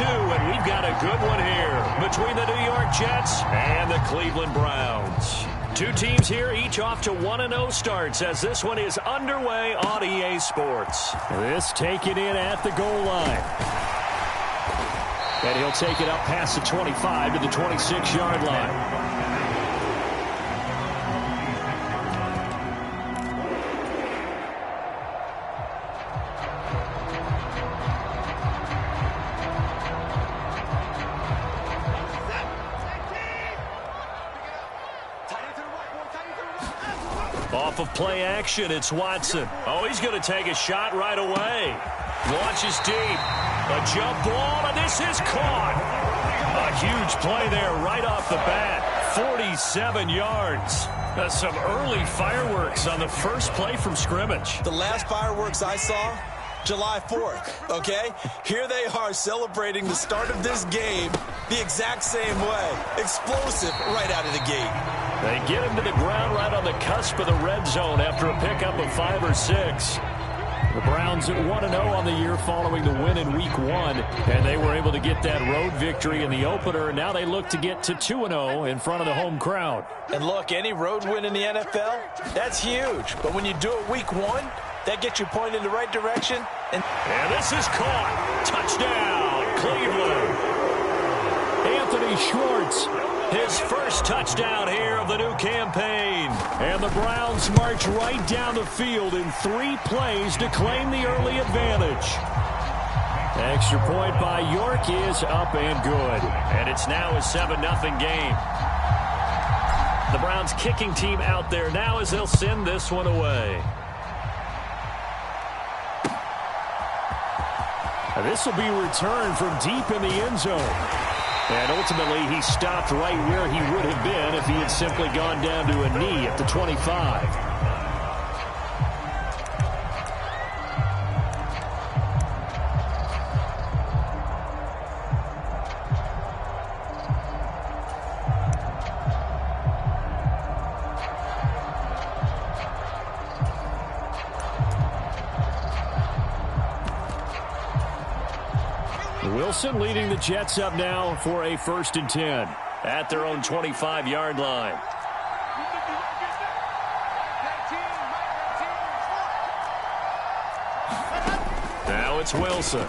2, and we've got a good one here between the New York Jets and the Cleveland Browns. Two teams here, each off to 1-0 starts as this one is underway on EA Sports. This taken in at the goal line. And he'll take it up past the 25 to the 26-yard line. Off of play action, it's Watson. Oh, he's going to take a shot right away. Launches deep. A jump ball, and this is caught. A huge play there right off the bat. 47 yards. Some early fireworks on the first play from scrimmage. The last fireworks I saw, July 4th, okay? Here they are celebrating the start of this game the exact same way. Explosive right out of the gate. They get him to the ground right on the cusp of the red zone after a pickup of 5 or 6. The Browns at 1-0 on the year following the win in Week 1, and they were able to get that road victory in the opener, and now they look to get to 2-0 in front of the home crowd. And look, any road win in the NFL, that's huge. But when you do it Week 1, that gets you pointed in the right direction. And this is caught. Touchdown, Cleveland. Anthony Schwartz, his first touchdown here of the new campaign. And the Browns march right down the field in 3 plays to claim the early advantage. Extra point by York is up and good. And it's now a 7-0 game. The Browns kicking team out there now as they'll send this one away. This will be returned from deep in the end zone. And ultimately, he stopped right where he would have been if he had simply gone down to a knee at the 25. Wilson leading the Jets up now for a 1st and 10 at their own 25-yard line. Now it's Wilson.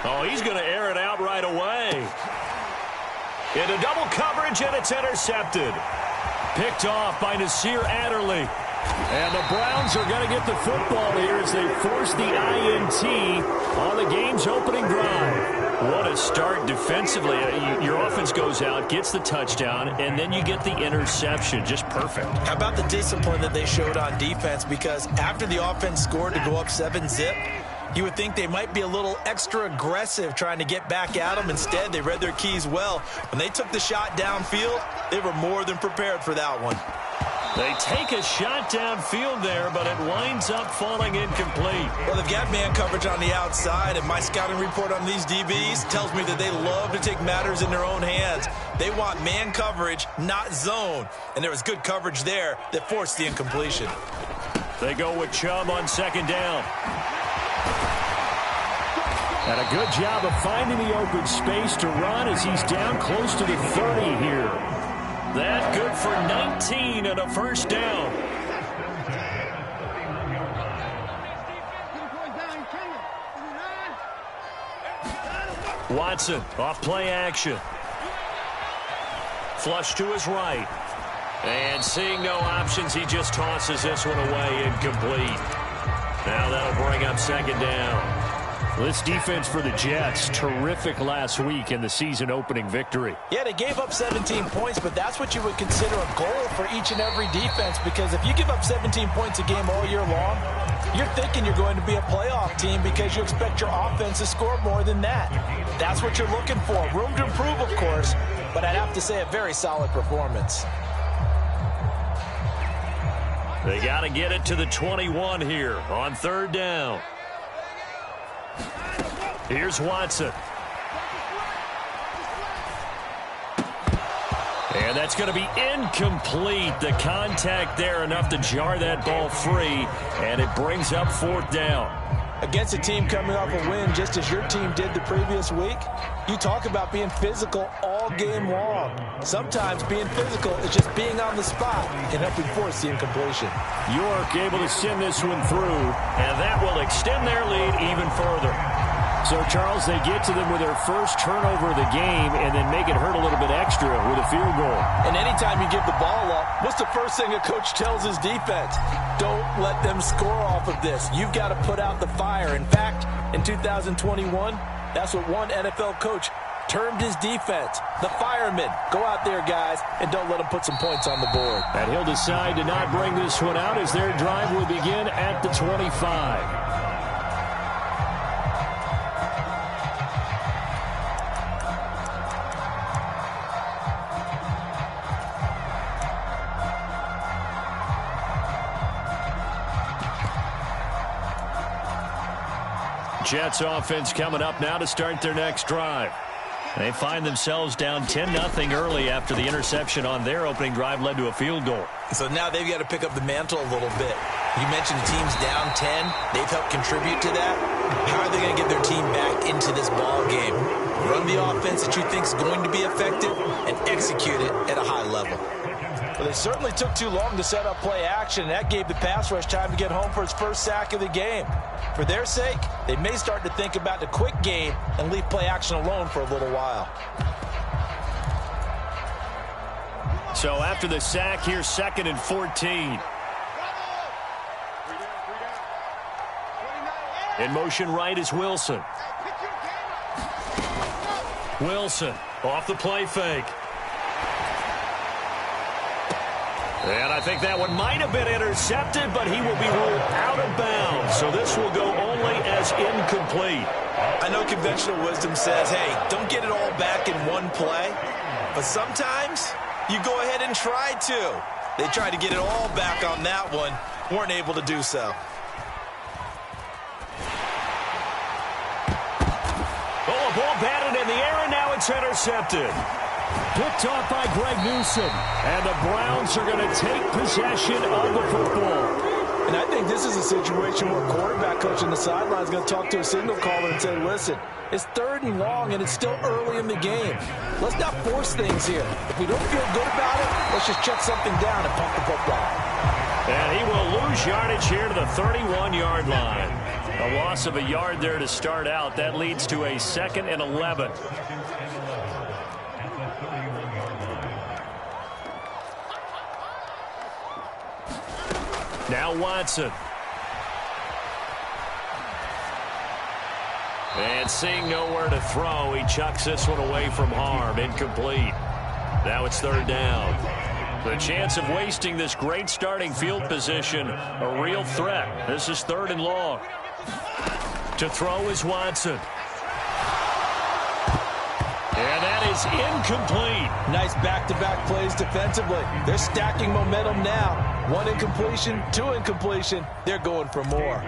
Oh, he's going to air it out right away. Into double coverage, and it's intercepted. Picked off by Nasir Adderley. And the Browns are going to get the football here as they force the INT on the game's opening drive. What a start defensively. Your offense goes out, gets the touchdown, and then you get the interception. Just perfect. How about the discipline that they showed on defense? Because after the offense scored to go up 7-zip, you would think they might be a little extra aggressive trying to get back at them. Instead, they read their keys well. When they took the shot downfield, they were more than prepared for that one. They take a shot downfield there, but it winds up falling incomplete. Well, they've got man coverage on the outside, and my scouting report on these DBs tells me that they love to take matters in their own hands. They want man coverage, not zone. And there was good coverage there that forced the incompletion. They go with Chubb on 2nd down. And a good job of finding the open space to run as he's down close to the 30 here. That good for 19 and a 1st down. Watson off play action. Flush to his right. And seeing no options, he just tosses this one away, incomplete. Now that'll bring up 2nd down. This defense for the Jets, terrific last week in the season-opening victory. Yeah, they gave up 17 points, but that's what you would consider a goal for each and every defense, because if you give up 17 points a game all year long, you're thinking you're going to be a playoff team because you expect your offense to score more than that. That's what you're looking for. Room to improve, of course, but I'd have to say a very solid performance. They got to get it to the 21 here on 3rd down. Here's Watson. And that's going to be incomplete. The contact there enough to jar that ball free, and it brings up 4th down. Against a team coming off a win just as your team did the previous week, you talk about being physical all game long. Sometimes being physical is just being on the spot and helping force the incompletion. York able to send this one through, and that will extend their lead even further. So, Charles, they get to them with their first turnover of the game and then make it hurt a little bit extra with a field goal. And anytime you give the ball up, what's the first thing a coach tells his defense? Don't let them score off of this. You've got to put out the fire. In fact, in 2021, that's what one NFL coach termed his defense, the firemen. Go out there, guys, and don't let them put some points on the board. And he'll decide to not bring this one out as their drive will begin at the 25. Jets offense coming up now to start their next drive. They find themselves down 10-0 early after the interception on their opening drive led to a field goal. So now they've got to pick up the mantle a little bit. You mentioned the team's down 10. They've helped contribute to that. How are they going to get their team back into this ball game? Run the offense that you think is going to be effective and execute it at a high level. Well, they certainly took too long to set up play action, and that gave the pass rush time to get home for its first sack of the game. For their sake, they may start to think about the quick game and leave play action alone for a little while. So after the sack, here's 2nd and 14. In motion right is Wilson. Wilson off the play fake. And I think that one might have been intercepted, but he will be ruled out of bounds. So this will go only as incomplete. I know conventional wisdom says, hey, don't get it all back in one play. But sometimes you go ahead and try to. They tried to get it all back on that one. Weren't able to do so. Oh, a ball batted in the air, and now it's intercepted. Picked off by Greg Newsome. And the Browns are going to take possession of the football. And I think this is a situation where quarterback coach on the sideline is going to talk to a signal caller and say, listen, it's 3rd and long, and it's still early in the game. Let's not force things here. If we don't feel good about it, let's just check something down and pump the football. And he will lose yardage here to the 31-yard line. A loss of a yard there to start out. That leads to a 2nd and 11. Now Watson. And seeing nowhere to throw, he chucks this one away from harm. Incomplete. Now it's 3rd down. The chance of wasting this great starting field position, a real threat. This is 3rd and long. To throw is Watson. And that is incomplete. Nice back-to-back plays defensively. They're stacking momentum now. 1 incompletion, 2 incompletion. They're going for more.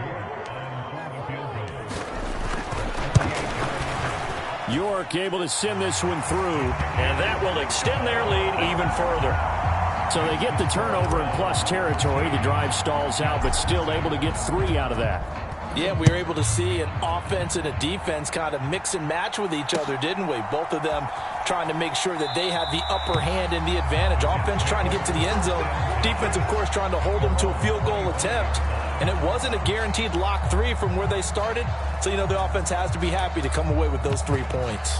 York able to send this one through, and that will extend their lead even further. So they get the turnover in plus territory. The drive stalls out, but still able to get 3 out of that. Yeah, we were able to see an offense and a defense kind of mix and match with each other, didn't we? Both of them trying to make sure that they had the upper hand and the advantage. Offense trying to get to the end zone. Defense, of course, trying to hold them to a field goal attempt. And it wasn't a guaranteed lock 3 from where they started. So, you know, the offense has to be happy to come away with those 3 points.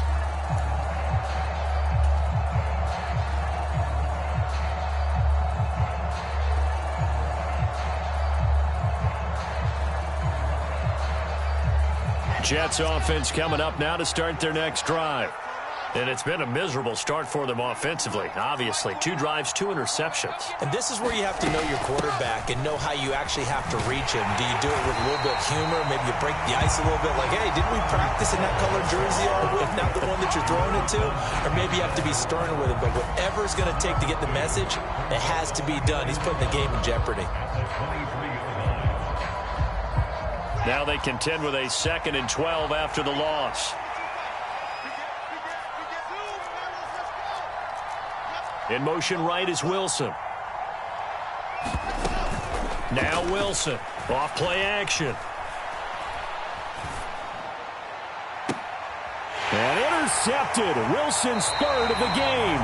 Jets offense coming up now to start their next drive. And it's been a miserable start for them offensively. Obviously, 2 drives, 2 interceptions. And this is where you have to know your quarterback and know how you actually have to reach him. Do you do it with a little bit of humor? Maybe you break the ice a little bit like, hey, didn't we practice in that color jersey all week? Not the one that you're throwing it to? Or maybe you have to be stern with it. But whatever it's going to take to get the message, it has to be done. He's putting the game in jeopardy. Now they contend with a 2nd and 12 after the loss. In motion right is Wilson. Now Wilson. Off play action. And intercepted. Wilson's third of the game.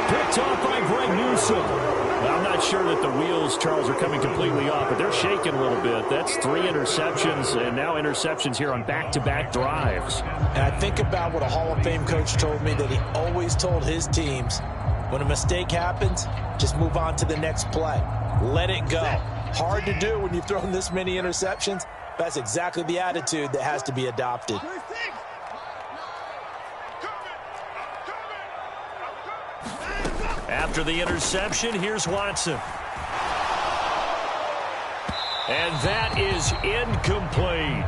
Picked off by Greg Newsome. I'm not sure that the wheels, Charles, are coming completely off, but they're shaking a little bit. That's 3 interceptions, and now interceptions here on back-to-back drives. And I think about what a Hall of Fame coach told me, that he always told his teams, when a mistake happens, just move on to the next play. Let it go. Hard to do when you've thrown this many interceptions. That's exactly the attitude that has to be adopted. After the interception, here's Watson. And that is incomplete.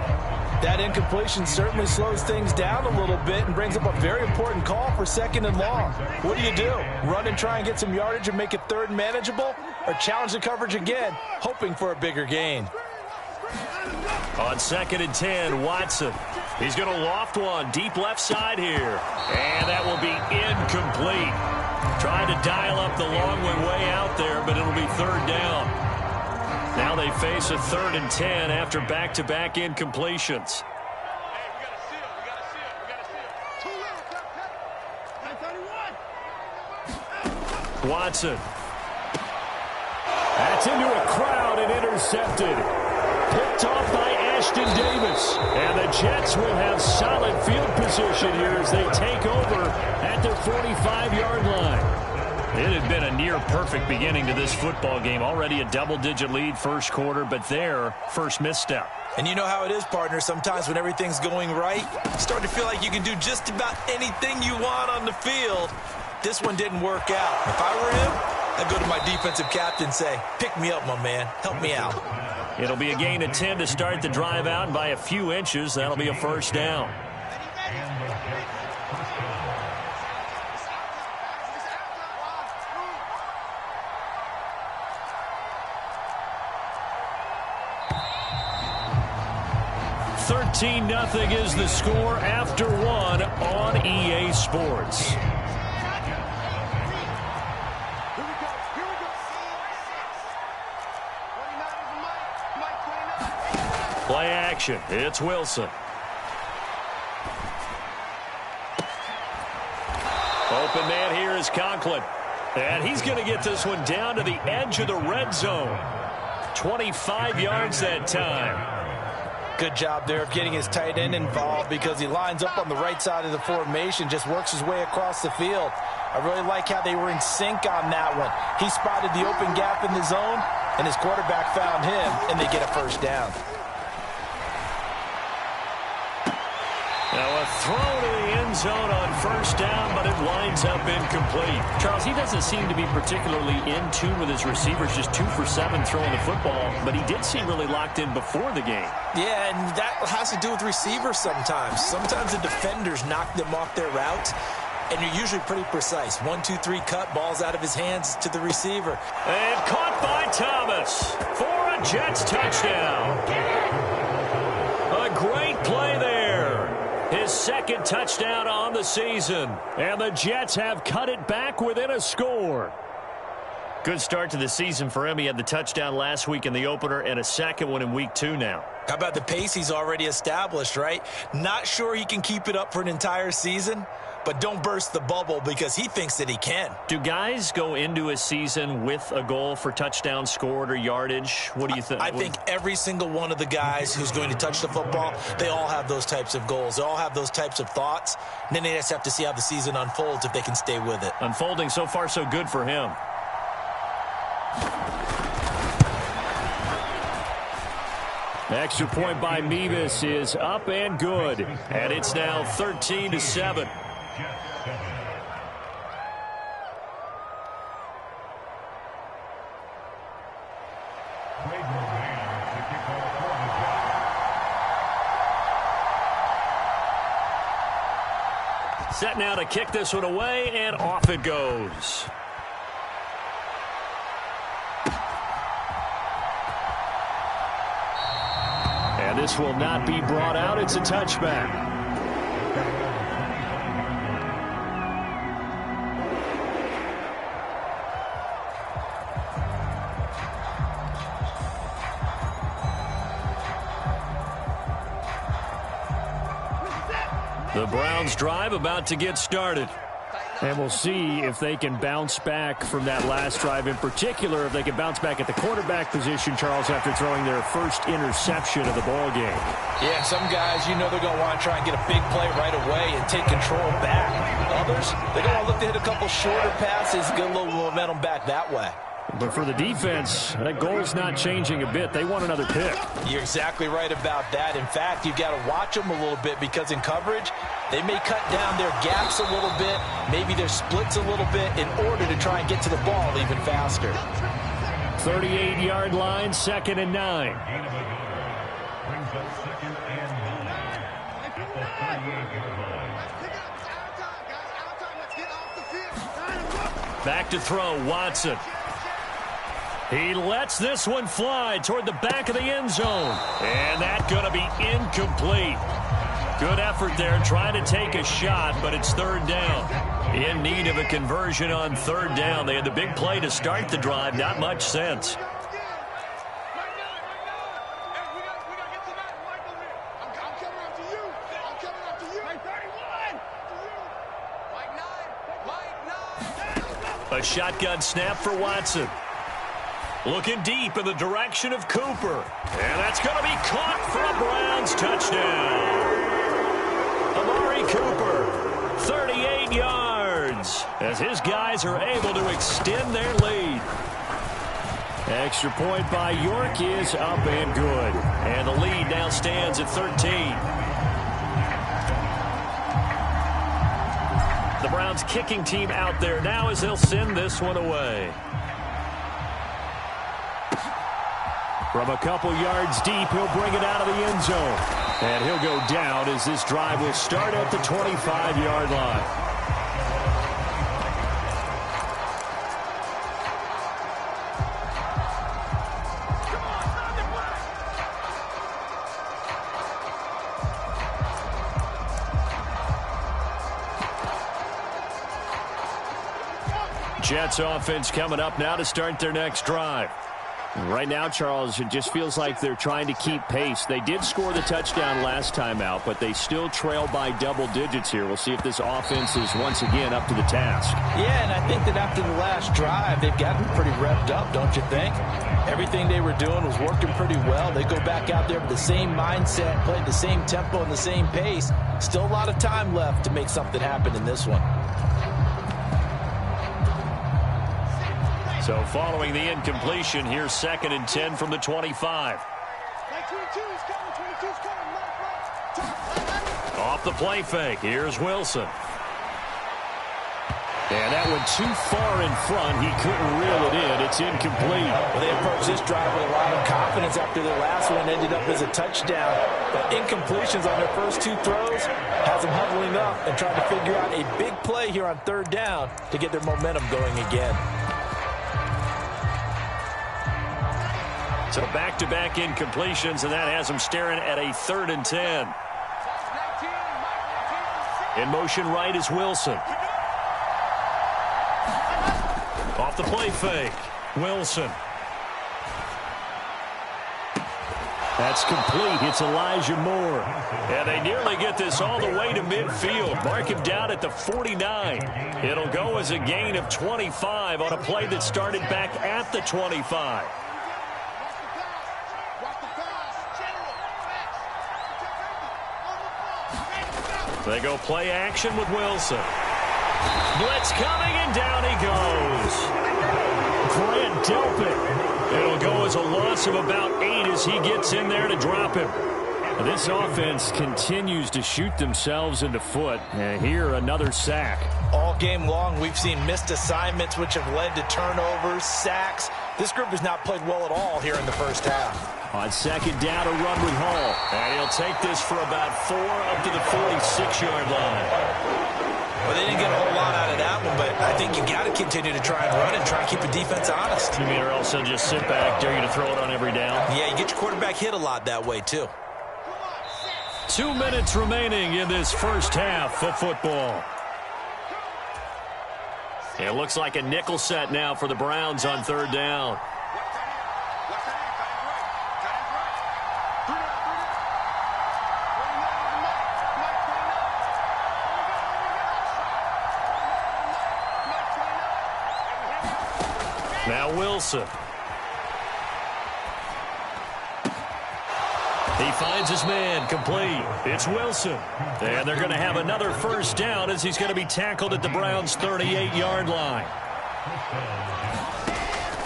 That incompletion certainly slows things down a little bit and brings up a very important call for 2nd and long. What do? Run and try and get some yardage and make it 3rd and manageable? Or challenge the coverage again, hoping for a bigger gain? On 2nd and 10, Watson. He's going to loft one deep left side here. And that will be incomplete. Trying to dial up the long one way out there, but it'll be 3rd down. Now they face a 3rd and 10 after back-to-back incompletions. Watson. That's into a crowd and intercepted. Picked off by Ashton Davis. And the Jets will have solid field position here as they take over at their 45-yard line. It had been a near-perfect beginning to this football game. Already a double-digit lead first quarter, but their first misstep. And you know how it is, partner. Sometimes when everything's going right, you start to feel like you can do just about anything you want on the field. This one didn't work out. If I were him, I'd go to my defensive captain and say, pick me up, my man. Help me out. It'll be a gain of 10 to start the drive out, and by a few inches, that'll be a 1st down. Nothing is the score after 1 on EA Sports. Play action. It's Wilson. Open man here is Conklin. And he's going to get this one down to the edge of the red zone. 25 yards that time. Good job there of getting his tight end involved, because he lines up on the right side of the formation, just works his way across the field. I really like how they were in sync on that one. He spotted the open gap in the zone, and his quarterback found him, and they get a 1st down. Now a throw to the end zone on 1st down, but it winds up incomplete. Charles, he doesn't seem to be particularly in tune with his receivers, just 2 for 7 throwing the football, but he did seem really locked in before the game. Yeah, and that has to do with receivers sometimes. Sometimes the defenders knock them off their routes, and you're usually pretty precise. 1, 2, 3 cut, balls out of his hands to the receiver. And caught by Thomas for a Jets touchdown. A great play there. His 2nd touchdown on the season. And the Jets have cut it back within a score. Good start to the season for him. He had the touchdown last week in the opener and a 2nd one in week 2 now. How about the pace he's already established, right? Not sure he can keep it up for an entire season, but don't burst the bubble, because he thinks that he can. Do guys go into a season with a goal for touchdown scored or yardage? What do you think? I think every single one of the guys who's going to touch the football, they all have those types of goals. They all have those types of thoughts. And then they just have to see how the season unfolds if they can stay with it. Unfolding so far so good for him. Extra point by Mevis is up and good. And it's now 13-7. Set now to kick this one away, and off it goes. And this will not be brought out. It's a touchback. The Browns drive about to get started. And we'll see if they can bounce back from that last drive, in particular if they can bounce back at the quarterback position, Charles, after throwing their first interception of the ball game. Yeah, some guys, you know they're going to want to try and get a big play right away and take control back. Others, they're going to look to hit a couple shorter passes, get a little momentum back that way. But for the defense, that goal's not changing a bit. They want another pick. You're exactly right about that. In fact, you've got to watch them a little bit because in coverage, they may cut down their gaps a little bit, maybe their splits a little bit in order to try and get to the ball even faster. 38-yard line, 2nd and 9. Back to throw, Watson. He lets this one fly toward the back of the end zone. And that's going to be incomplete. Good effort there trying to take a shot, but it's 3rd down. In need of a conversion on 3rd down. They had the big play to start the drive. Not much sense. A shotgun snap for Watson. Looking deep in the direction of Cooper. And that's going to be caught for a Browns touchdown. Amari Cooper, 38 yards, as his guys are able to extend their lead. Extra point by York is up and good. And the lead now stands at 13. The Browns kicking team out there now as they'll send this one away. From a couple yards deep, he'll bring it out of the end zone. And he'll go down as this drive will start at the 25-yard line. Jets offense coming up now to start their next drive. Right now, Charles, it just feels like they're trying to keep pace. They did score the touchdown last time out, but they still trail by double digits here. We'll see if this offense is once again up to the task. Yeah, and I think that after the last drive, they've gotten pretty revved up, don't you think? Everything they were doing was working pretty well. They go back out there with the same mindset, playing the same tempo and the same pace. Still a lot of time left to make something happen in this one. So following the incompletion, here's 2nd and 10 from the 25. Off the play fake, here's Wilson. And that went too far in front. He couldn't reel it in. It's incomplete. Well, they approached this drive with a lot of confidence after their last one ended up as a touchdown. But incompletions on their first 2 throws has them huddling up and trying to figure out a big play here on 3rd down to get their momentum going again. So back-to-back incompletions, and that has them staring at a 3rd and 10. In motion right is Wilson. Off the play fake, Wilson. That's complete. It's Elijah Moore. And they nearly get this all the way to midfield. Mark him down at the 49. It'll go as a gain of 25 on a play that started back at the 25. They go play action with Wilson. Blitz coming, and down he goes. Grant Delpit. It'll go as a loss of about 8 as he gets in there to drop him. This offense continues to shoot themselves in the foot. And here, another sack. All game long, we've seen missed assignments, which have led to turnovers, sacks. This group has not played well at all here in the first half. On 2nd down, a run with Hall. And he'll take this for about 4 up to the 46-yard line. Well, they didn't get a whole lot out of that one, but I think you got to continue to try and run and try and keep the defense honest. You mean, or else they'll just sit back, dare you to throw it on every down? Yeah, you get your quarterback hit a lot that way, too. 2 minutes remaining in this first half of football. It looks like a nickel set now for the Browns on 3rd down. Now Wilson. He finds his man, complete. It's Wilson. And they're going to have another first down as he's going to be tackled at the Browns' 38-yard line.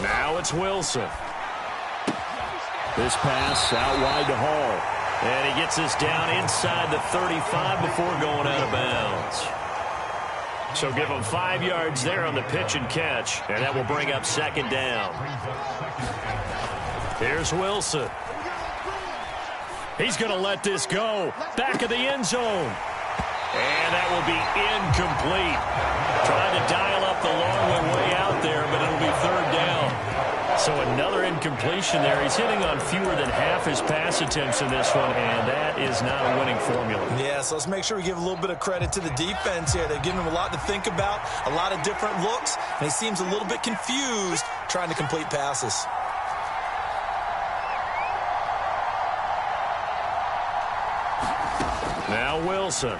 Now it's Wilson. This pass out wide to Hall. And he gets this down inside the 35 before going out of bounds. So give him 5 yards there on the pitch and catch, and that will bring up second down. Here's Wilson. He's going to let this go. Back of the end zone. And that will be incomplete. Trying to dial up the long way out there, but it'll be third down. So another incompletion there. He's hitting on fewer than half his pass attempts in this one, and that is not a winning formula. Yeah, so let's make sure we give a little bit of credit to the defense here. They're giving him a lot to think about, a lot of different looks, and he seems a little bit confused trying to complete passes. Now Wilson.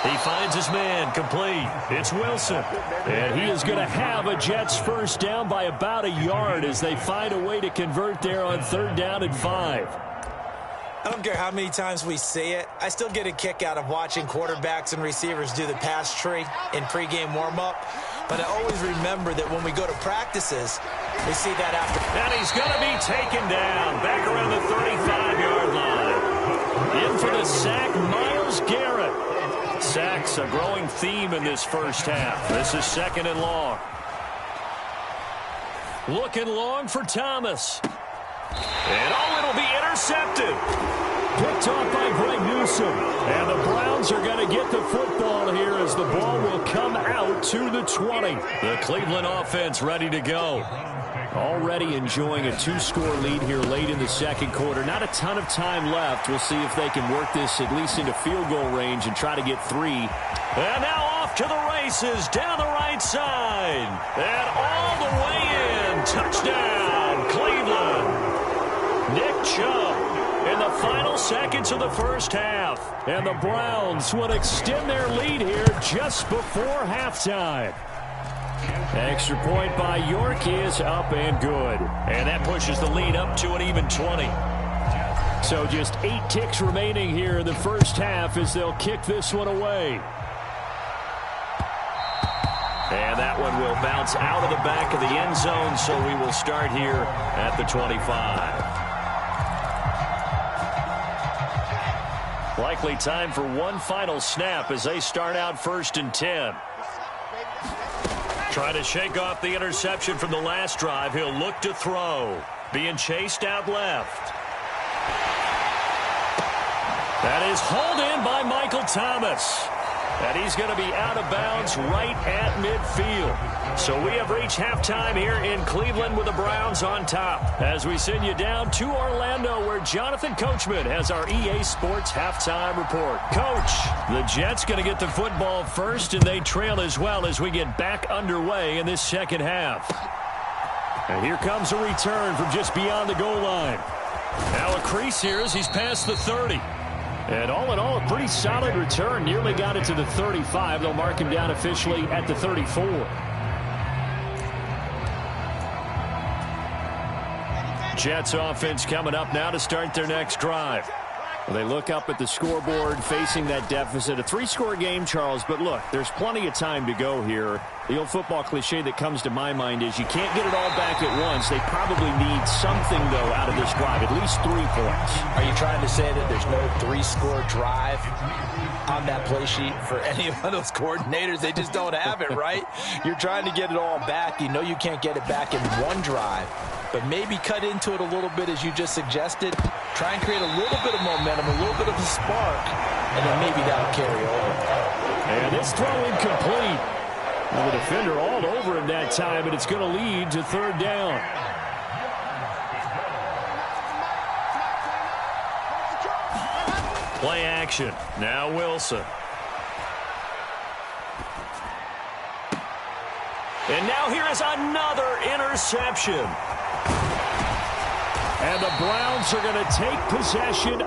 He finds his man, complete. It's Wilson. And he is going to have a Jets first down by about a yard as they find a way to convert there on third down and 5. I don't care how many times we see it. I still get a kick out of watching quarterbacks and receivers do the pass tree in pregame warm-up. But I always remember that when we go to practices, we see that after. And he's going to be taken down back around the 35-yard line. In for the sack, Myles Garrett. Sacks a growing theme in this first half. This is second and long. Looking long for Thomas. And it'll be intercepted. Picked off by Greg Newsome. And the Browns are going to get the football here as the ball will come out to the 20. The Cleveland offense ready to go. Already enjoying a 2-score lead here late in the second quarter. Not a ton of time left. We'll see if they can work this at least into field goal range and try to get 3. And now off to the races down the right side. And all the way in. Touchdown, Cleveland. Nick Chubb in the final seconds of the first half. And the Browns would extend their lead here just before halftime. Extra point by York is up and good. And that pushes the lead up to an even 20. So just 8 ticks remaining here in the first half as they'll kick this one away. And that one will bounce out of the back of the end zone, so we will start here at the 25. Likely time for one final snap as they start out 1st and 10. Trying to shake off the interception from the last drive. He'll look to throw. Being chased out left. That is hauled in by Michael Thomas. And he's going to be out of bounds right at midfield. So we have reached halftime here in Cleveland with the Browns on top. As we send you down to Orlando where Jonathan Coachman has our EA Sports halftime report. Coach, the Jets going to get the football first, and they trail as well as we get back underway in this second half. And here comes a return from just beyond the goal line. Now a crease here as he's past the 30. And all in all, a pretty solid return. Nearly got it to the 35. They'll mark him down officially at the 34. Jets offense coming up now to start their next drive. Well, they look up at the scoreboard facing that deficit. A 3-score game, Charles, but look, there's plenty of time to go here. The old football cliche that comes to my mind is you can't get it all back at once. They probably need something, though, out of this drive, at least 3 points. Are you trying to say that there's no 3-score drive on that play sheet for any of those coordinators? They just don't have it, right? You're trying to get it all back. You know you can't get it back in one drive, but maybe cut into it a little bit as you just suggested. Try and create a little bit of momentum, a little bit of a spark, and then maybe that'll carry over. And this throw incomplete. Well, the defender all over him that time, and it's going to lead to third down. Play action. Now Wilson. And now here is another interception. And the Browns are going to take possession